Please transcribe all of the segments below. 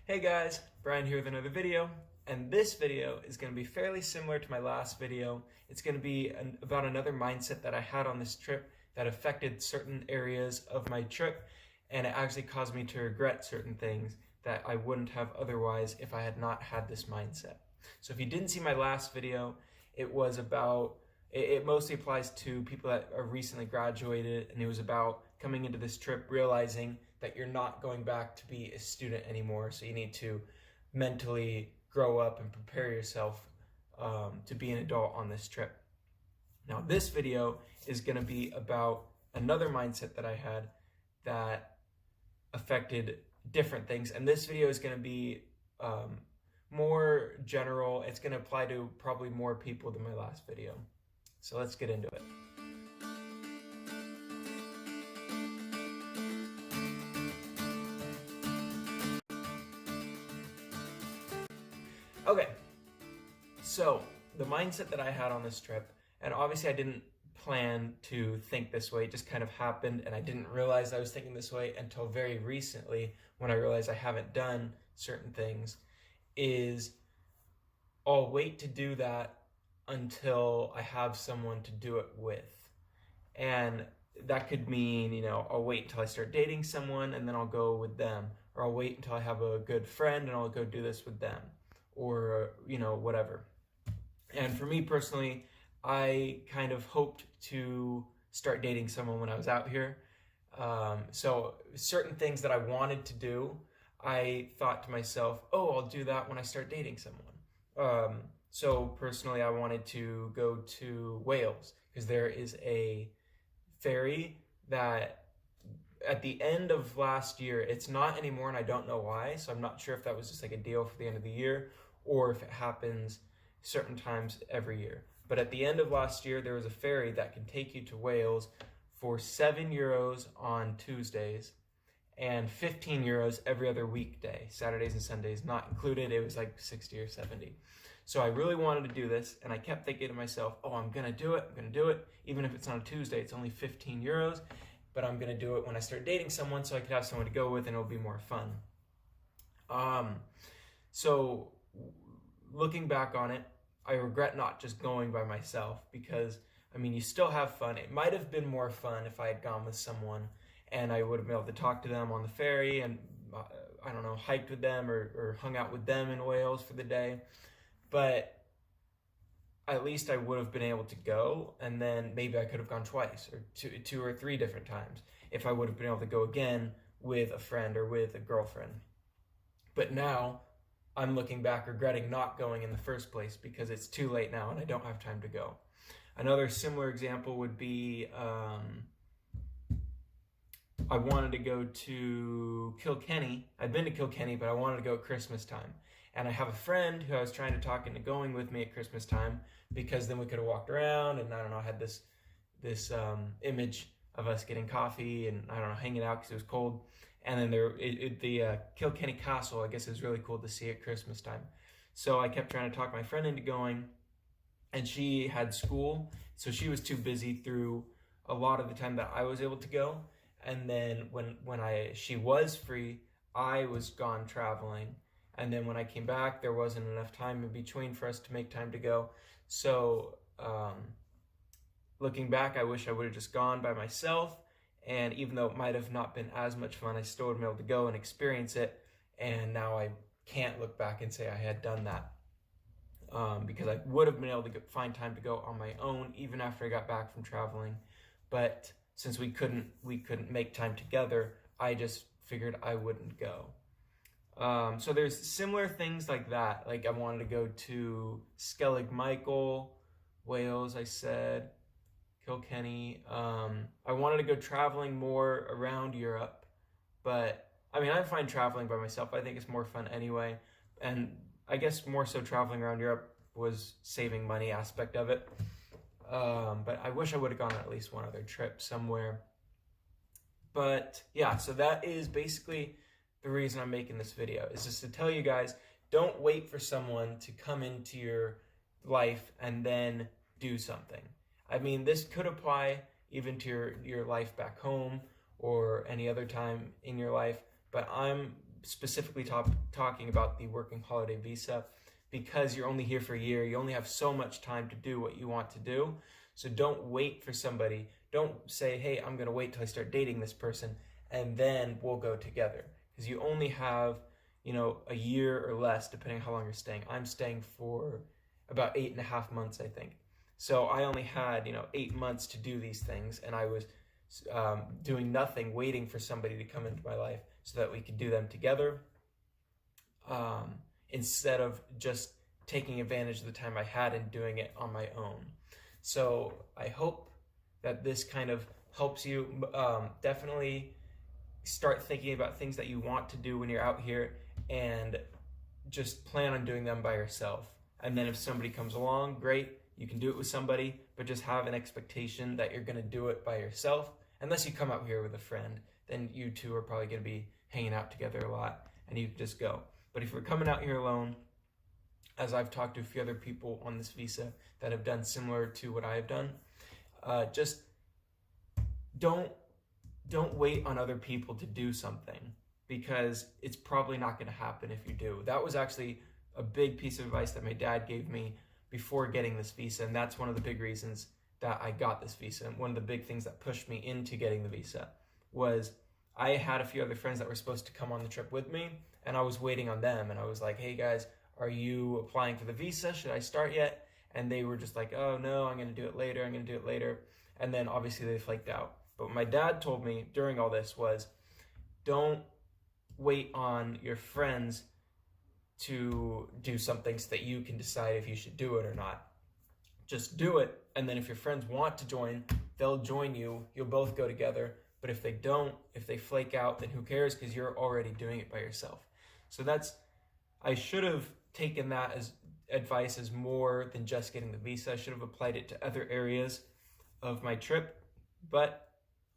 Hey guys, Brian here with another video, and this video is going to be fairly similar to my last video. It's going to be about another mindset that I had on this trip that affected certain areas of my trip, and it actually caused me to regret certain things that I wouldn't have otherwise if I had not had this mindset. So if you didn't see my last video, it was about, it mostly applies to people that are recently graduated, and it was about coming into this trip realizing that you're not going back to be a student anymore, so you need to mentally grow up and prepare yourself to be an adult on this trip. Now this video is going to be about another mindset that I had that affected different things, and this video is going to be more general. It's going to apply to probably more people than my last video. So let's get into it. Okay, so the mindset that I had on this trip, and obviously I didn't plan to think this way, it just kind of happened, and I didn't realize I was thinking this way until very recently when I realized I haven't done certain things, is I'll wait to do that until I have someone to do it with. And that could mean, I'll wait until I start dating someone and then I'll go with them. Or I'll wait until I have a good friend and I'll go do this with them. Or, whatever. And for me personally, I kind of hoped to start dating someone when I was out here. So certain things that I wanted to do, I thought to myself, oh, I'll do that when I start dating someone. So personally, I wanted to go to Wales because there is a ferry that at the end of last year, it's not anymore and I don't know why. So I'm not sure if that was just like a deal for the end of the year or if it happens certain times every year. But at the end of last year, there was a ferry that can take you to Wales for €7 on Tuesdays and €15 every other weekday, Saturdays and Sundays not included. It was like 60 or 70. So I really wanted to do this, and I kept thinking to myself, oh, I'm going to do it. Even if it's on a Tuesday, it's only €15, but I'm going to do it when I start dating someone so I could have someone to go with and it'll be more fun. So looking back on it, I regret not just going by myself because, you still have fun. It might have been more fun if I had gone with someone and I would have been able to talk to them on the ferry and, hiked with them or hung out with them in Wales for the day. But at least I would have been able to go, and then maybe I could have gone twice or two or three different times if I would have been able to go again with a friend or with a girlfriend. But now I'm looking back regretting not going in the first place because it's too late now and I don't have time to go. Another similar example would be I wanted to go to Kilkenny. I'd been to Kilkenny, but I wanted to go at Christmas time. And I have a friend who I was trying to talk into going with me at Christmas time because then we could have walked around and I had this image of us getting coffee and hanging out because it was cold. And then the Kilkenny Castle, I guess, is really cool to see at Christmas time. So I kept trying to talk my friend into going, and she had school, so she was too busy through a lot of the time that I was able to go. And then when she was free, I was gone traveling. And then when I came back, there wasn't enough time in between for us to make time to go. So looking back, I wish I would have just gone by myself. And even though it might have not been as much fun, I still would have been able to go and experience it. And now I can't look back and say I had done that. Because I would have been able to find time to go on my own, even after I got back from traveling. But since we couldn't make time together, I just figured I wouldn't go. So there's similar things like that. Like I wanted to go to Skellig Michael, Wales, I said, Kilkenny. I wanted to go traveling more around Europe, but I find traveling by myself, I think it's more fun anyway. And I guess more so traveling around Europe was saving money aspect of it. But I wish I would have gone on at least one other trip somewhere. But yeah, so that is basically the reason I'm making this video, is just to tell you guys, don't wait for someone to come into your life and then do something. This could apply even to your life back home or any other time in your life, but I'm specifically talking about the working holiday visa, because you're only here for a year. You only have so much time to do what you want to do. So don't wait for somebody. Don't say, hey, I'm going to wait till I start dating this person and then we'll go together. Because you only have, a year or less, depending on how long you're staying. I'm staying for about 8.5 months, I think. So I only had, 8 months to do these things, and I was doing nothing, waiting for somebody to come into my life so that we could do them together, instead of just taking advantage of the time I had and doing it on my own. So I hope that this kind of helps you. Definitely start thinking about things that you want to do when you're out here, and just plan on doing them by yourself. And then if somebody comes along, great, you can do it with somebody, but just have an expectation that you're going to do it by yourself. Unless you come out here with a friend, then you two are probably going to be hanging out together a lot and you just go. But if you're coming out here alone, as I've talked to a few other people on this visa that have done similar to what I have done, just don't wait on other people to do something, because it's probably not going to happen if you do. That was actually a big piece of advice that my dad gave me before getting this visa, and that's one of the big reasons that I got this visa. And one of the big things that pushed me into getting the visa was I had a few other friends that were supposed to come on the trip with me, and I was waiting on them, and I was like, hey guys, are you applying for the visa? Should I start yet? And they were just like, oh no, I'm going to do it later. And then obviously they flaked out. But what my dad told me during all this was, don't wait on your friends to do something so that you can decide if you should do it or not. Just do it, and then if your friends want to join, they'll join you. You'll both go together. But if they don't, if they flake out, then who cares, because you're already doing it by yourself. So I should have taken that as advice as more than just getting the visa. I should have applied it to other areas of my trip, but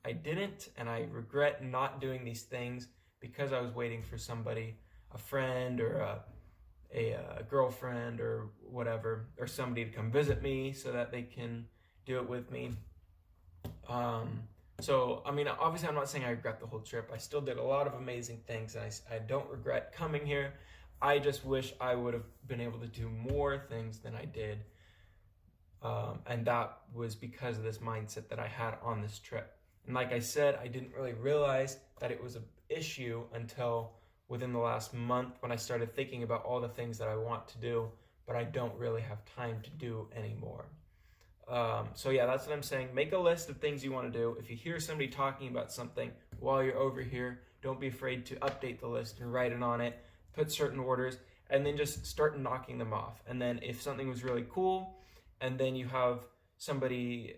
I didn't, and I regret not doing these things because I was waiting for somebody, a friend or a girlfriend or whatever, or somebody to come visit me so that they can do it with me. So, I mean, obviously I'm not saying I regret the whole trip. I still did a lot of amazing things, and I don't regret coming here. I just wish I would have been able to do more things than I did. And that was because of this mindset that I had on this trip. And like I said, I didn't really realize that it was an issue until within the last month when I started thinking about all the things that I want to do, but I don't really have time to do anymore. So yeah, that's what I'm saying. Make a list of things you want to do. If you hear somebody talking about something while you're over here, don't be afraid to update the list and write it on it, put certain orders, and then just start knocking them off. And then if something was really cool, and then you have somebody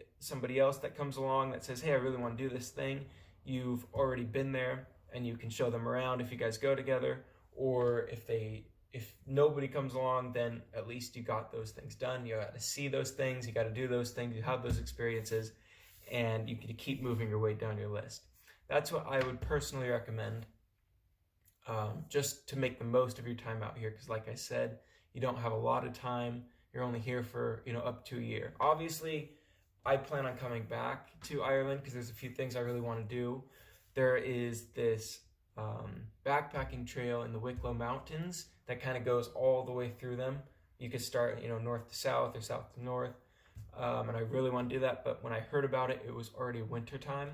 else that comes along that says, hey, I really want to do this thing, you've already been there and you can show them around if you guys go together. Or if nobody comes along, then at least you got those things done. You got to see those things, you got to do those things, you have those experiences, and you can keep moving your way down your list. That's what I would personally recommend, just to make the most of your time out here, because like I said, you don't have a lot of time. You're only here for up to a year. Obviously, I plan on coming back to Ireland because there's a few things I really want to do. There is this backpacking trail in the Wicklow Mountains that kind of goes all the way through them. You could start north to south or south to north, and I really want to do that. But when I heard about it, it was already winter time,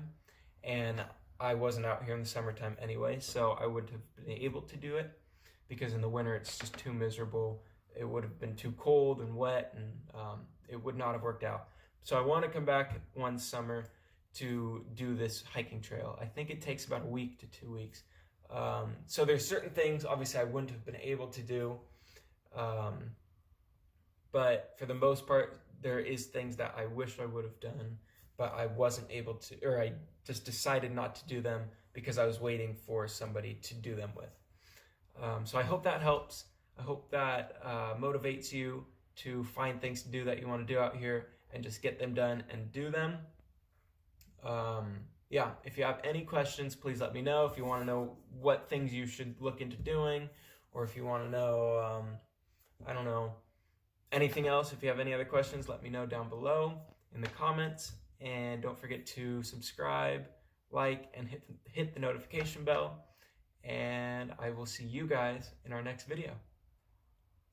and I wasn't out here in the summertime anyway, so I wouldn't have been able to do it because in the winter it's just too miserable. It would have been too cold and wet, and it would not have worked out. So I want to come back one summer to do this hiking trail. I think it takes about a week to 2 weeks. So there's certain things, obviously, I wouldn't have been able to do. But for the most part, there is things that I wish I would have done, but I wasn't able to, or I just decided not to do them because I was waiting for somebody to do them with. So I hope that helps. I hope that motivates you to find things to do that you want to do out here and just get them done and do them. Yeah, if you have any questions, please let me know. If you want to know what things you should look into doing, or if you want to know, I don't know, anything else, if you have any other questions, let me know down below in the comments. And don't forget to subscribe, like, and hit the notification bell. and I will see you guys in our next video.